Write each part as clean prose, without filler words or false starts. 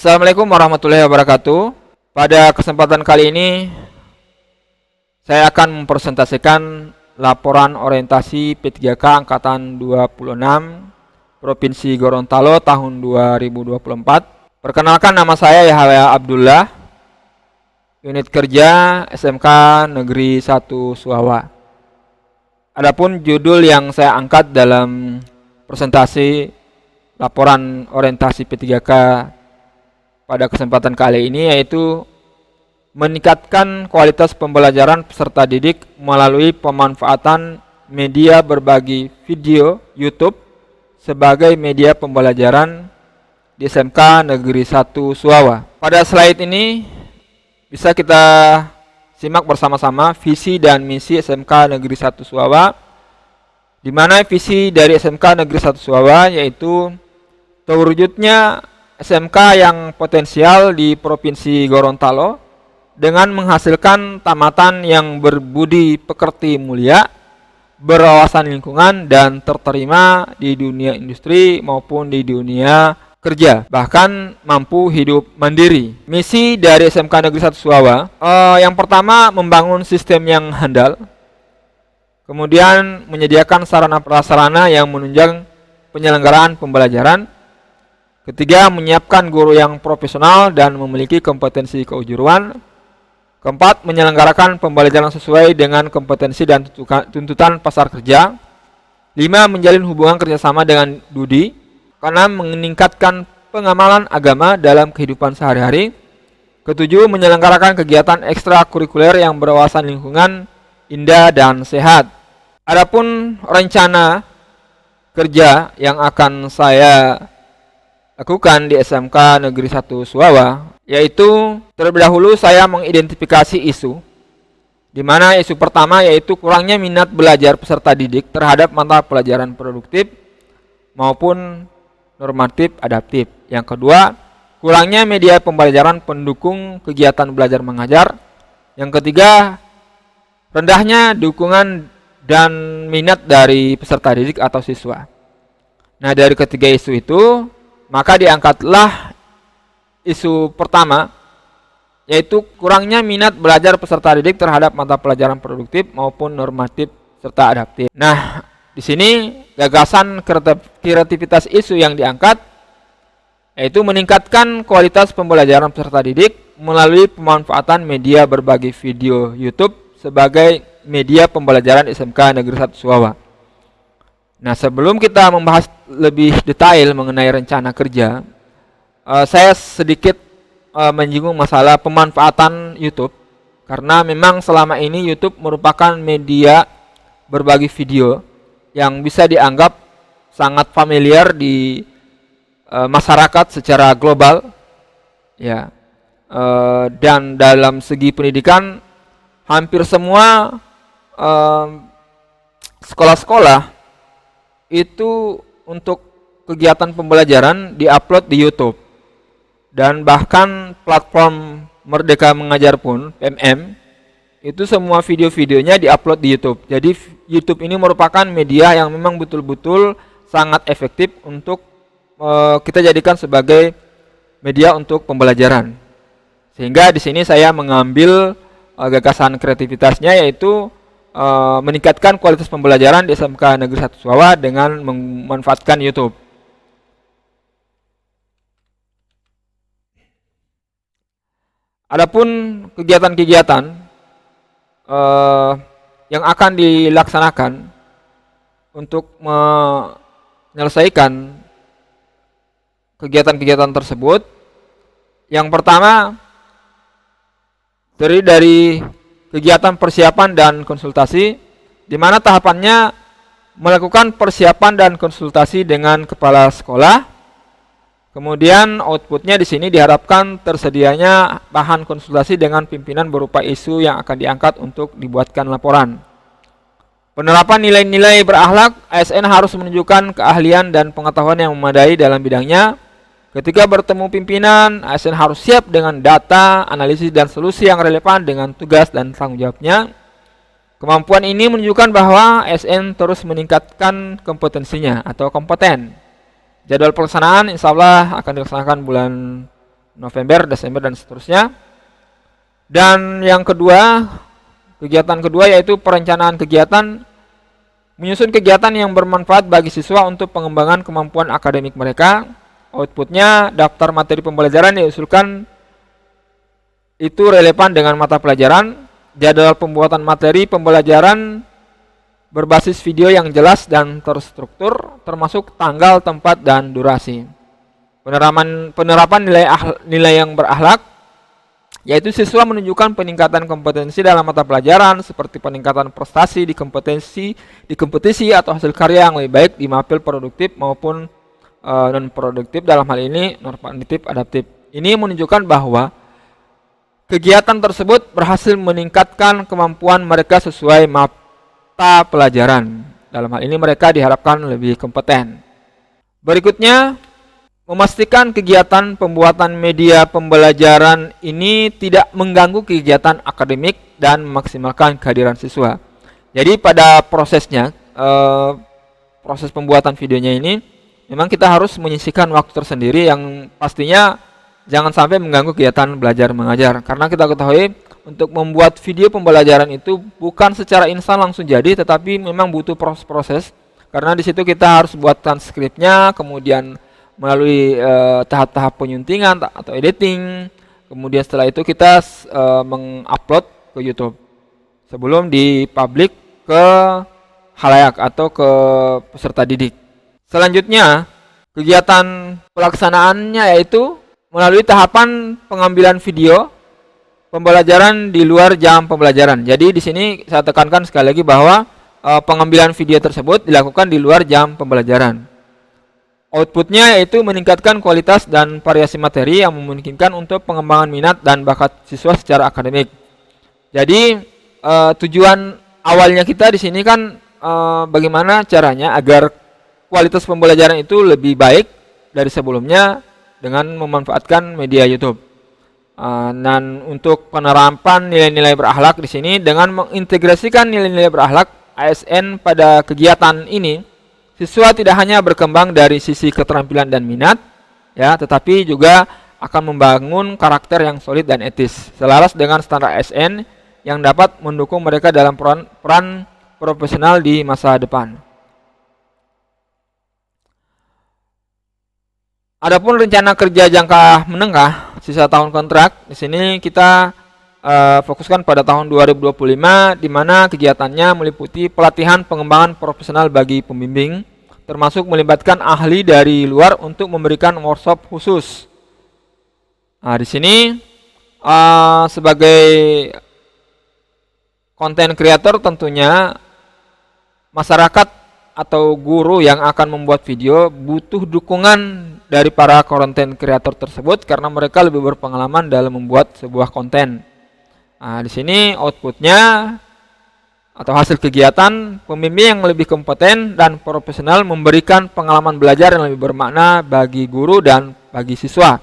Assalamualaikum warahmatullahi wabarakatuh. Pada kesempatan kali ini saya akan mempresentasikan laporan orientasi P3K angkatan 26 Provinsi Gorontalo tahun 2024. Perkenalkan, nama saya Yahya Abdullah, unit kerja SMK Negeri 1 Suawa. Adapun judul yang saya angkat dalam presentasi laporan orientasi P3K pada kesempatan kali ini yaitu meningkatkan kualitas pembelajaran peserta didik melalui pemanfaatan media berbagi video YouTube sebagai media pembelajaran di SMK Negeri 1 Suawa. Pada slide ini bisa kita simak bersama-sama visi dan misi SMK Negeri 1 Suawa, di mana visi dari SMK Negeri 1 Suawa yaitu terwujudnya SMK yang potensial di Provinsi Gorontalo dengan menghasilkan tamatan yang berbudi pekerti mulia, berwawasan lingkungan, dan terterima di dunia industri maupun di dunia kerja, bahkan mampu hidup mandiri. Misi dari SMK Negeri 1 Suawa, yang pertama membangun sistem yang handal, kemudian menyediakan sarana prasarana yang menunjang penyelenggaraan pembelajaran. Ketiga, menyiapkan guru yang profesional dan memiliki kompetensi kejuruan. Keempat, menyelenggarakan pembelajaran sesuai dengan kompetensi dan tuntutan pasar kerja. 5, menjalin hubungan kerjasama dengan DUDI karena meningkatkan pengamalan agama dalam kehidupan sehari-hari. Ketujuh, menyelenggarakan kegiatan ekstrakurikuler yang berwawasan lingkungan, indah, dan sehat. Adapun rencana kerja yang akan saya lakukan di SMK Negeri 1 Suawa, yaitu terlebih dahulu saya mengidentifikasi isu, di mana isu pertama yaitu kurangnya minat belajar peserta didik terhadap mata pelajaran produktif maupun normatif adaptif. Yang kedua, kurangnya media pembelajaran pendukung kegiatan belajar mengajar. Yang ketiga, rendahnya dukungan dan minat dari peserta didik atau siswa. Nah, dari ketiga isu itu maka diangkatlah isu pertama, yaitu kurangnya minat belajar peserta didik terhadap mata pelajaran produktif maupun normatif serta adaptif. Nah, di sini gagasan kreativitas isu yang diangkat yaitu meningkatkan kualitas pembelajaran peserta didik melalui pemanfaatan media berbagi video YouTube sebagai media pembelajaran SMK Negeri 1 Suawa. Nah, sebelum kita membahas lebih detail mengenai rencana kerja, saya sedikit menyinggung masalah pemanfaatan YouTube, karena memang selama ini YouTube merupakan media berbagi video yang bisa dianggap sangat familiar di masyarakat secara global, ya. Dan dalam segi pendidikan, hampir semua sekolah-sekolah itu untuk kegiatan pembelajaran diupload di YouTube, dan bahkan platform Merdeka Mengajar pun PMM itu semua video-videonya diupload di YouTube. Jadi YouTube ini merupakan media yang memang betul-betul sangat efektif untuk kita jadikan sebagai media untuk pembelajaran. Sehingga di sini saya mengambil gagasan kreativitasnya yaitu meningkatkan kualitas pembelajaran di SMK Negeri 1 Suawa dengan memanfaatkan YouTube. Adapun kegiatan-kegiatan yang akan dilaksanakan untuk menyelesaikan kegiatan-kegiatan tersebut, yang pertama terdiri dari kegiatan persiapan dan konsultasi, di mana tahapannya melakukan persiapan dan konsultasi dengan kepala sekolah. Kemudian outputnya di sini diharapkan tersedianya bahan konsultasi dengan pimpinan berupa isu yang akan diangkat untuk dibuatkan laporan. Penerapan nilai-nilai berakhlak, ASN harus menunjukkan keahlian dan pengetahuan yang memadai dalam bidangnya. Ketika bertemu pimpinan, ASN harus siap dengan data, analisis, dan solusi yang relevan dengan tugas dan tanggung jawabnya. Kemampuan ini menunjukkan bahwa ASN terus meningkatkan kompetensinya atau kompeten. Jadwal pelaksanaan insya Allah akan dilaksanakan bulan November, Desember, dan seterusnya. Dan yang kedua, kegiatan kedua yaitu perencanaan kegiatan, menyusun kegiatan yang bermanfaat bagi siswa untuk pengembangan kemampuan akademik mereka. Outputnya, daftar materi pembelajaran diusulkan itu relevan dengan mata pelajaran, jadwal pembuatan materi pembelajaran berbasis video yang jelas dan terstruktur, termasuk tanggal, tempat, dan durasi. Penerapan nilai yang berakhlak, yaitu siswa menunjukkan peningkatan kompetensi dalam mata pelajaran seperti peningkatan prestasi di kompetisi atau hasil karya yang lebih baik di mapel produktif maupun non produktif, dalam hal ini normatif adaptif. Ini menunjukkan bahwa kegiatan tersebut berhasil meningkatkan kemampuan mereka sesuai mata pelajaran. Dalam hal ini mereka diharapkan lebih kompeten. Berikutnya, memastikan kegiatan pembuatan media pembelajaran ini tidak mengganggu kegiatan akademik dan memaksimalkan kehadiran siswa. Jadi pada prosesnya, proses pembuatan videonya ini, memang kita harus menyisihkan waktu tersendiri yang pastinya jangan sampai mengganggu kegiatan belajar mengajar. Karena kita ketahui untuk membuat video pembelajaran itu bukan secara instan langsung jadi, tetapi memang butuh proses. Karena di situ kita harus buatkan skripnya, kemudian melalui tahap-tahap penyuntingan atau editing. Kemudian setelah itu kita mengupload ke YouTube sebelum dipublik ke khalayak atau ke peserta didik. Selanjutnya, kegiatan pelaksanaannya yaitu melalui tahapan pengambilan video pembelajaran di luar jam pembelajaran. Jadi di sini saya tekankan sekali lagi bahwa pengambilan video tersebut dilakukan di luar jam pembelajaran. Outputnya yaitu meningkatkan kualitas dan variasi materi yang memungkinkan untuk pengembangan minat dan bakat siswa secara akademik. Jadi tujuan awalnya kita di sini kan bagaimana caranya agar kualitas pembelajaran itu lebih baik dari sebelumnya dengan memanfaatkan media YouTube. Dan untuk penerapan nilai-nilai berakhlak di sini dengan mengintegrasikan nilai-nilai berakhlak ASN pada kegiatan ini, siswa tidak hanya berkembang dari sisi keterampilan dan minat, ya, tetapi juga akan membangun karakter yang solid dan etis, selaras dengan standar ASN yang dapat mendukung mereka dalam peran profesional di masa depan. Adapun rencana kerja jangka menengah sisa tahun kontrak, di sini kita fokuskan pada tahun 2025, di mana kegiatannya meliputi pelatihan pengembangan profesional bagi pembimbing, termasuk melibatkan ahli dari luar untuk memberikan workshop khusus. Nah, di sini sebagai konten kreator tentunya masyarakat atau guru yang akan membuat video butuh dukungan dari para konten kreator tersebut karena mereka lebih berpengalaman dalam membuat sebuah konten. Nah, di sini outputnya atau hasil kegiatan pembimbing yang lebih kompeten dan profesional memberikan pengalaman belajar yang lebih bermakna bagi guru dan bagi siswa.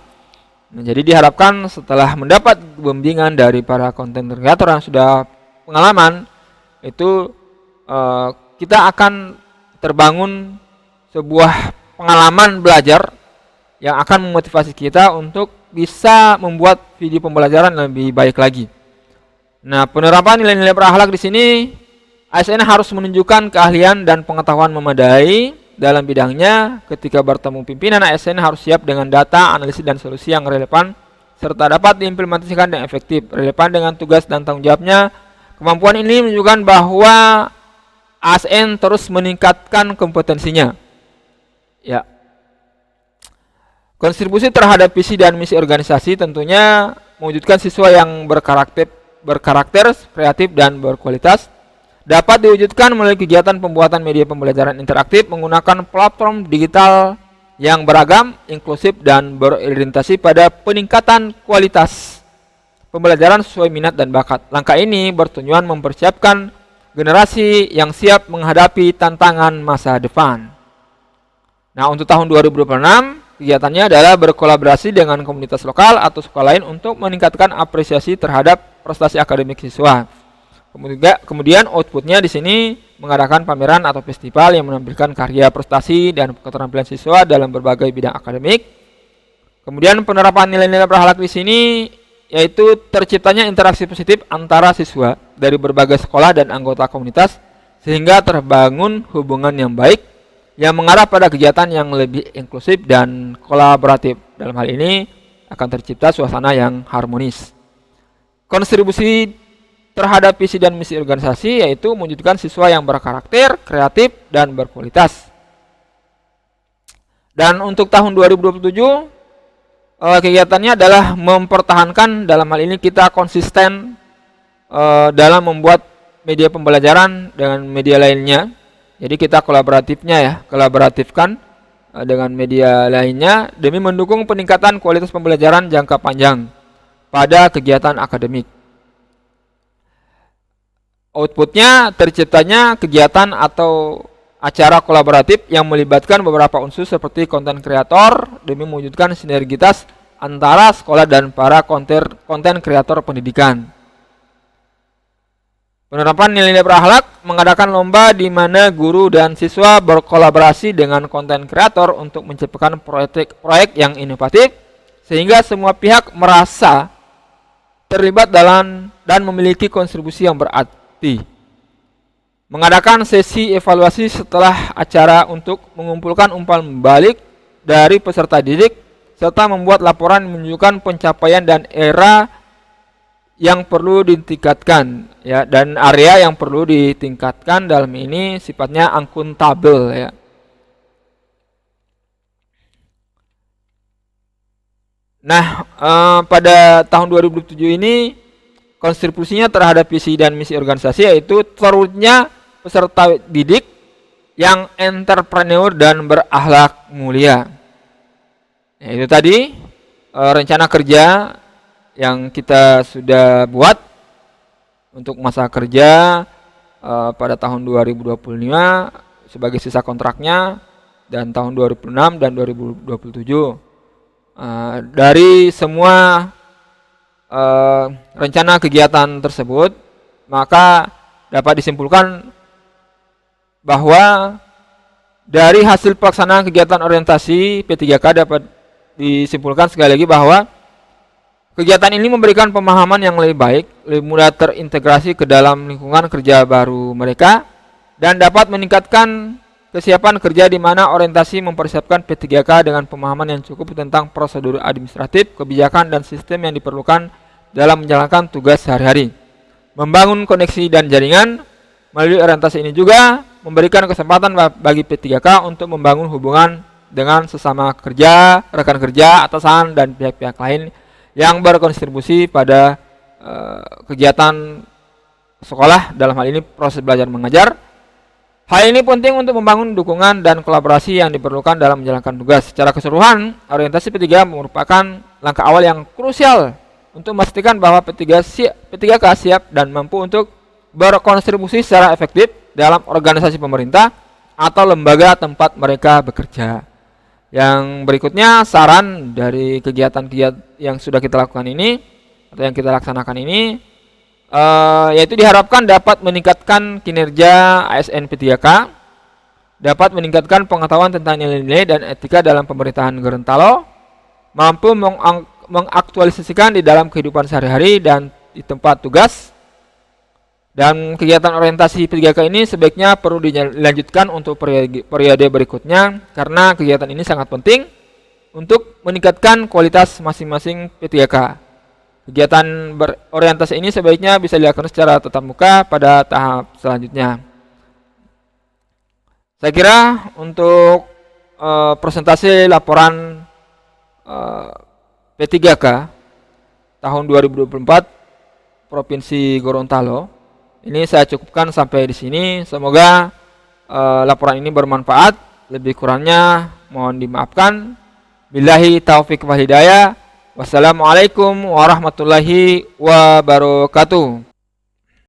Nah, jadi diharapkan setelah mendapat bimbingan dari para konten kreator yang sudah pengalaman, itu kita akan terbangun sebuah pengalaman belajar yang akan memotivasi kita untuk bisa membuat video pembelajaran lebih baik lagi. Nah, penerapan nilai-nilai berakhlak di sini, ASN harus menunjukkan keahlian dan pengetahuan memadai dalam bidangnya. Ketika bertemu pimpinan, ASN harus siap dengan data, analisis, dan solusi yang relevan, serta dapat diimplementasikan dengan efektif, relevan dengan tugas dan tanggung jawabnya. Kemampuan ini menunjukkan bahwa ASN terus meningkatkan kompetensinya. Ya. Kontribusi terhadap visi dan misi organisasi tentunya mewujudkan siswa yang berkarakter, kreatif, dan berkualitas. Dapat diwujudkan melalui kegiatan pembuatan media pembelajaran interaktif menggunakan platform digital yang beragam, inklusif, dan berorientasi pada peningkatan kualitas pembelajaran sesuai minat dan bakat. Langkah ini bertujuan mempersiapkan generasi yang siap menghadapi tantangan masa depan. Nah, untuk tahun 2026, kegiatannya adalah berkolaborasi dengan komunitas lokal atau sekolah lain untuk meningkatkan apresiasi terhadap prestasi akademik siswa. Kemudian outputnya di sini mengadakan pameran atau festival yang menampilkan karya prestasi dan keterampilan siswa dalam berbagai bidang akademik. Kemudian penerapan nilai-nilai berakhlak di sini yaitu terciptanya interaksi positif antara siswa dari berbagai sekolah dan anggota komunitas sehingga terbangun hubungan yang baik yang mengarah pada kegiatan yang lebih inklusif dan kolaboratif. Dalam hal ini akan tercipta suasana yang harmonis. Kontribusi terhadap visi dan misi organisasi yaitu mewujudkan siswa yang berkarakter, kreatif, dan berkualitas. Dan untuk tahun 2027 kegiatannya adalah mempertahankan, dalam hal ini kita konsisten dalam membuat media pembelajaran dengan media lainnya. Jadi kita kolaboratifkan dengan media lainnya demi mendukung peningkatan kualitas pembelajaran jangka panjang pada kegiatan akademik. Outputnya terciptanya kegiatan atau acara kolaboratif yang melibatkan beberapa unsur seperti konten kreator demi mewujudkan sinergitas antara sekolah dan para konten kreator pendidikan. Penerapan nilai-nilai berakhlak mengadakan lomba di mana guru dan siswa berkolaborasi dengan konten kreator untuk menciptakan proyek yang inovatif sehingga semua pihak merasa terlibat dalam dan memiliki kontribusi yang berarti. Mengadakan sesi evaluasi setelah acara untuk mengumpulkan umpan balik dari peserta didik serta membuat laporan menunjukkan pencapaian dan era yang perlu ditingkatkan ya, dan area yang perlu ditingkatkan. Dalam ini sifatnya akuntabel ya. Nah, pada tahun 2007 ini kontribusinya terhadap visi dan misi organisasi yaitu terwujudnya peserta didik yang entrepreneur dan berakhlak mulia. Ya, itu tadi rencana kerja yang kita sudah buat untuk masa kerja pada tahun 2025 sebagai sisa kontraknya dan tahun 2006 dan 2027. Dari semua rencana kegiatan tersebut, maka dapat disimpulkan bahwa dari hasil pelaksanaan kegiatan orientasi P3K dapat disimpulkan sekali lagi bahwa kegiatan ini memberikan pemahaman yang lebih baik, lebih mudah terintegrasi ke dalam lingkungan kerja baru mereka, dan dapat meningkatkan kesiapan kerja di mana orientasi mempersiapkan P3K dengan pemahaman yang cukup tentang prosedur administratif, kebijakan, dan sistem yang diperlukan dalam menjalankan tugas sehari-hari. Membangun koneksi dan jaringan melalui orientasi ini juga memberikan kesempatan bagi P3K untuk membangun hubungan dengan sesama kerja, rekan kerja, atasan, dan pihak-pihak lain yang berkontribusi pada kegiatan sekolah, dalam hal ini proses belajar mengajar. Hal ini penting untuk membangun dukungan dan kolaborasi yang diperlukan dalam menjalankan tugas. Secara keseluruhan, orientasi P3 merupakan langkah awal yang krusial untuk memastikan bahwa P3K siap dan mampu untuk berkontribusi secara efektif dalam organisasi pemerintah atau lembaga tempat mereka bekerja. Yang berikutnya, saran dari kegiatan-kegiatan yang sudah kita lakukan ini atau yang kita laksanakan ini yaitu diharapkan dapat meningkatkan kinerja ASN P3K, dapat meningkatkan pengetahuan tentang nilai-nilai dan etika dalam pemerintahan Gorontalo, mampu mengaktualisasikan di dalam kehidupan sehari-hari dan di tempat tugas. Dan kegiatan orientasi P3K ini sebaiknya perlu dilanjutkan untuk periode berikutnya karena kegiatan ini sangat penting untuk meningkatkan kualitas masing-masing P3K. Kegiatan berorientasi ini sebaiknya bisa dilakukan secara tatap muka pada tahap selanjutnya. Saya kira untuk presentasi laporan P3K tahun 2024 Provinsi Gorontalo ini saya cukupkan sampai di sini. Semoga laporan ini bermanfaat. Lebih kurangnya mohon dimaafkan. Billahi taufiq wal hidayah. Wassalamualaikum warahmatullahi wabarakatuh.